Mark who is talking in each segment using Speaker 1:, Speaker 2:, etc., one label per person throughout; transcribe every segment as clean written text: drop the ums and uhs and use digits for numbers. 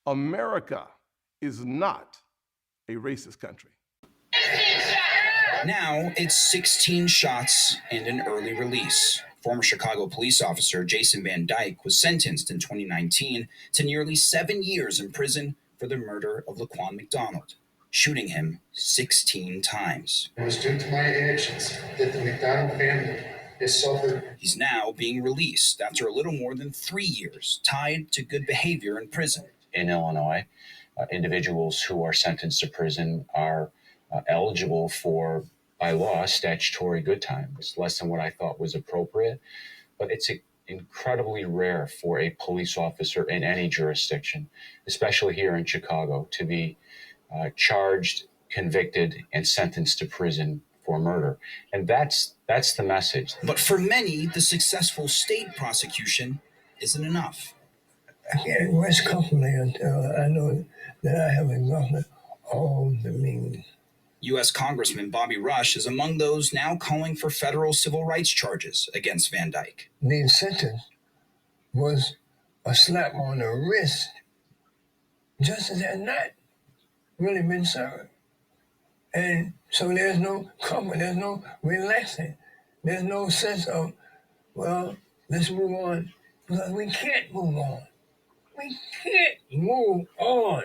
Speaker 1: America is not a racist country.
Speaker 2: Now it's 16 shots and an early release. Former Chicago police officer Jason-VanDyke was sentenced in 2019 to nearly 7 years in prison for the murder of Laquan McDonald, shooting him 16 times.
Speaker 3: It was due to my actions that the McDonald family has suffered.
Speaker 2: He's now being released after a little more than 3 years, tied to good behavior in prison.
Speaker 4: In Illinois, individuals who are sentenced to prison are eligible for, by law, statutory good time. It's less than what I thought was appropriate, but it's incredibly rare for a police officer in any jurisdiction, especially here in Chicago, to be charged, convicted, and sentenced to prison for murder. And that's the message.
Speaker 2: But for many, the successful state prosecution isn't enough.
Speaker 5: I can't rest comfortably until I know that I have exhausted all the means.
Speaker 2: U.S. Congressman Bobby Rush is among those now calling for federal civil rights charges against Van Dyke.
Speaker 5: The sentence was a slap on the wrist. Justice has not really been served. And so there's no comfort, there's no relaxing, there's no sense of, well, let's move on. Because we can't move on. We can't move on.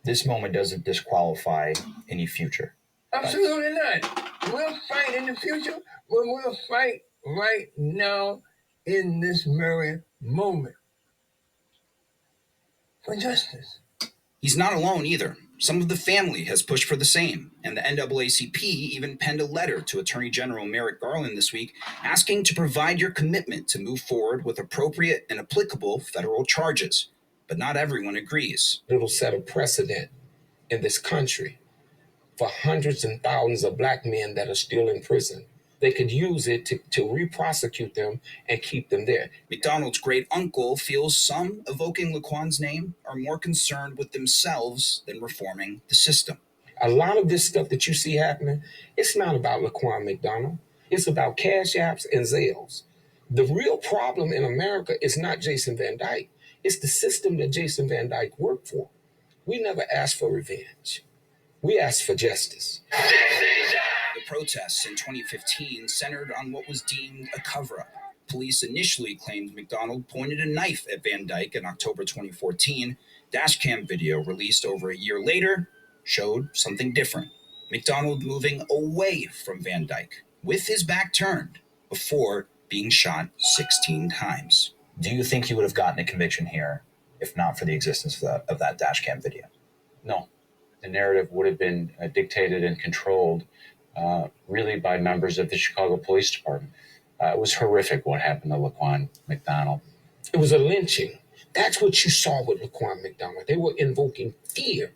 Speaker 2: This moment doesn't disqualify any future.
Speaker 5: Absolutely not. We'll fight in the future, but we'll fight right now in this very moment for justice.
Speaker 2: He's not alone either. Some of the family has pushed for the same, and the NAACP even penned a letter to Attorney General Merrick Garland this week asking to provide your commitment to move forward with appropriate and applicable federal charges. But not everyone agrees.
Speaker 6: It'll set a precedent in this country for hundreds and thousands of black men that are still in prison. They could use it to re-prosecute them and keep them there.
Speaker 2: McDonald's great uncle feels some evoking Laquan's name are more concerned with themselves than reforming the system.
Speaker 6: A lot of this stuff that you see happening, it's not about Laquan McDonald. It's about Cash Apps and Zales. The real problem in America is not Jason-VanDyke. It's the system that Jason-VanDyke worked for. We never asked for revenge. We asked for justice.
Speaker 2: The protests in 2015 centered on what was deemed a cover-up. Police initially claimed McDonald pointed a knife at Van Dyke in October 2014. Dashcam video released over a year later showed something different. McDonald moving away from Van Dyke, with his back turned, before being shot 16 times. Do you think you would have gotten a conviction here if not for the existence of that Dashcam video?
Speaker 4: No, the narrative would have been dictated and controlled really by members of the Chicago Police Department. It was horrific what happened to Laquan McDonald.
Speaker 6: It was a lynching. That's what you saw with Laquan McDonald. They were invoking fear.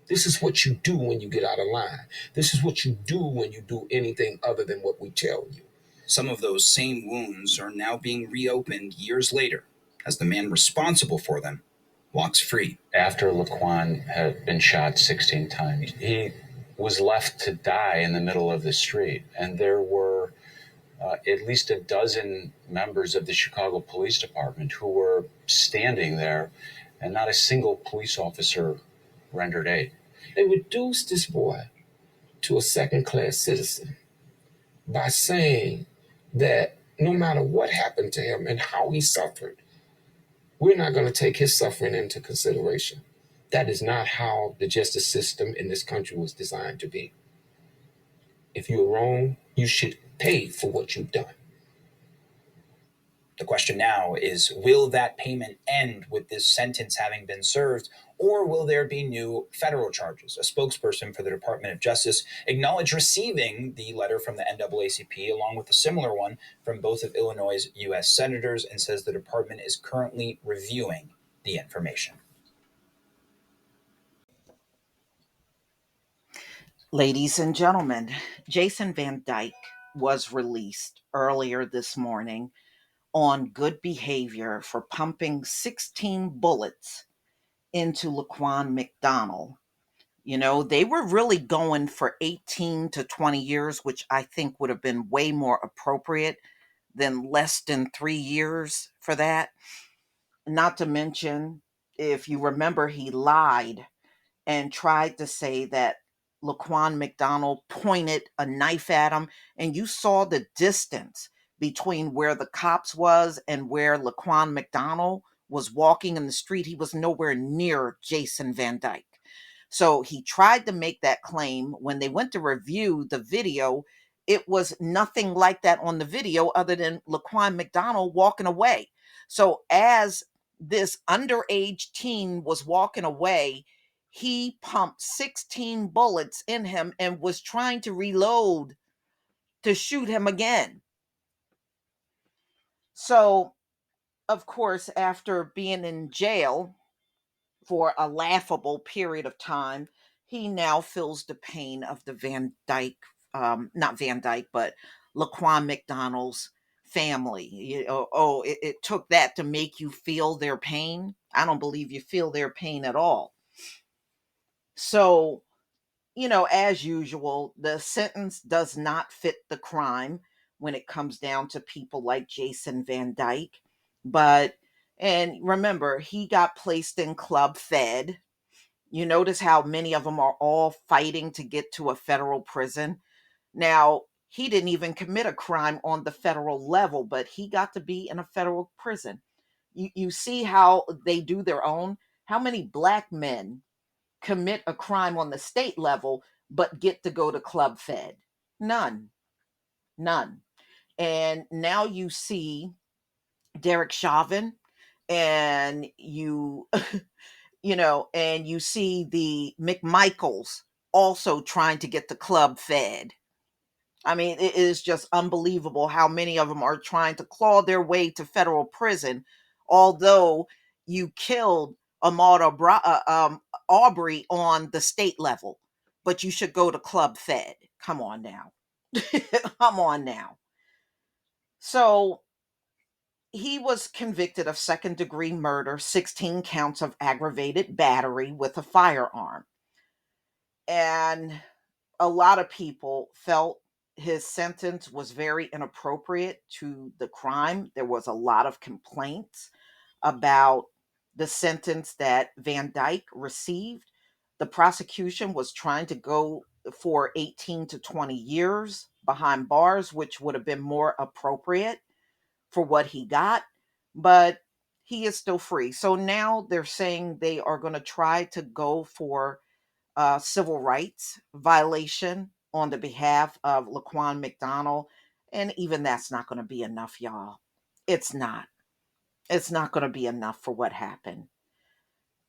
Speaker 6: This is what you do when you get out of line. This is what you do when you do anything other than what we tell you.
Speaker 2: Some of those same wounds are now being reopened years later as the man responsible for them walks free.
Speaker 4: After Laquan had been shot 16 times, he was left to die in the middle of the street. And there were at least a dozen members of the Chicago Police Department who were standing there, and not a single police officer rendered aid.
Speaker 6: They reduced this boy to a second-class citizen by saying that no matter what happened to him and how he suffered, we're not going to take his suffering into consideration. That is not how the justice system in this country was designed to be. If you're wrong, you should pay for what you've done.
Speaker 2: The question now is, will that payment end with this sentence having been served, or will there be new federal charges? A spokesperson for the Department of Justice acknowledged receiving the letter from the NAACP, along with a similar one from both of Illinois' U.S. senators, and says the department is currently reviewing the information.
Speaker 7: Ladies and gentlemen, Jason-VanDyke was released earlier this morning on good behavior for pumping 16 bullets into Laquan McDonald. You know, they were really going for 18 to 20 years, which I think would have been way more appropriate than less than 3 years for that. Not to mention, if you remember, he lied and tried to say that Laquan McDonald pointed a knife at him, and you saw the distance between where the cops was and where Laquan McDonald was walking in the street. He was nowhere near Jason-VanDyke. So he tried to make that claim. When they went to review the video, it was nothing like that on the video other than Laquan McDonald walking away. So as this underage teen was walking away, he pumped 16 bullets in him and was trying to reload to shoot him again. So, of course, after being in jail for a laughable period of time, he now feels the pain of the Van Dyke, not Van Dyke, but Laquan McDonald's family. It took that to make you feel their pain. I don't believe you feel their pain at all. So, as usual, the sentence does not fit the crime when it comes down to people like Jason-VanDyke. But, and remember, he got placed in Club Fed. You notice how many of them are all fighting to get to a federal prison. Now, he didn't even commit a crime on the federal level, but he got to be in a federal prison. You see how they do their own? How many black men commit a crime on the state level but get to go to Club Fed? None. None. And now you see Derek Chauvin, and and you see the McMichaels also trying to get the Club Fed. I mean, it is just unbelievable how many of them are trying to claw their way to federal prison, although you killed Aubrey on the state level, but you should go to Club Fed. Come on now. Come on now. So he was convicted of second-degree murder, 16 counts of aggravated battery with a firearm. And a lot of people felt his sentence was very inappropriate to the crime. There was a lot of complaints about the sentence that Van Dyke received. The prosecution was trying to go for 18 to 20 years behind bars, which would have been more appropriate for what he got, but he is still free. So now they're saying they are going to try to go for civil rights violation on the behalf of Laquan McDonald. And even that's not going to be enough, y'all. It's not. It's not going to be enough for what happened.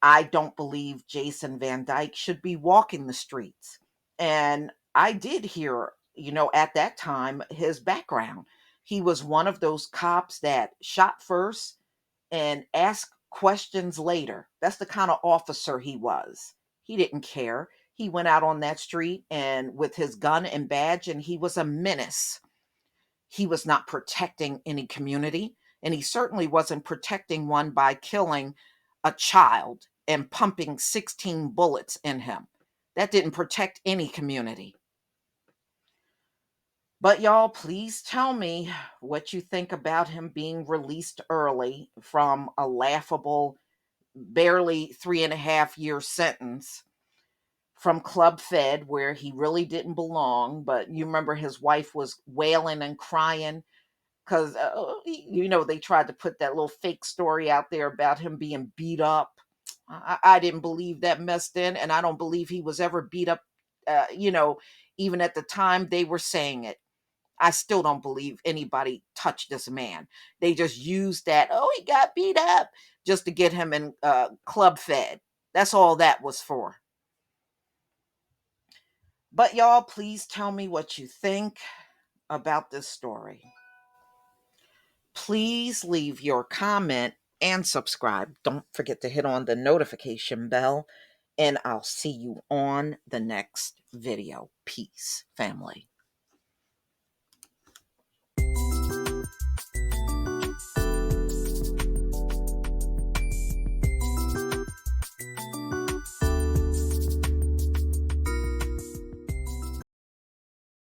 Speaker 7: I don't believe Jason-VanDyke should be walking the streets. And I did hear, at that time, his background. He was one of those cops that shot first and asked questions later. That's the kind of officer he was. He didn't care. He went out on that street and with his gun and badge, and he was a menace. He was not protecting any community, and he certainly wasn't protecting one by killing a child and pumping 16 bullets in him. That didn't protect any community. But y'all, please tell me what you think about him being released early from a laughable, barely 3.5 year sentence from Club Fed, where he really didn't belong. But you remember his wife was wailing and crying because they tried to put that little fake story out there about him being beat up. I didn't believe that mess then, and I don't believe he was ever beat up. Even at the time they were saying it, I still don't believe anybody touched this man. They just used that. Oh, he got beat up just to get him in Club Fed. That's all that was for. But y'all, please tell me what you think about this story. Please leave your comment and subscribe. Don't forget to hit on the notification bell, and I'll see you on the next video. Peace, family.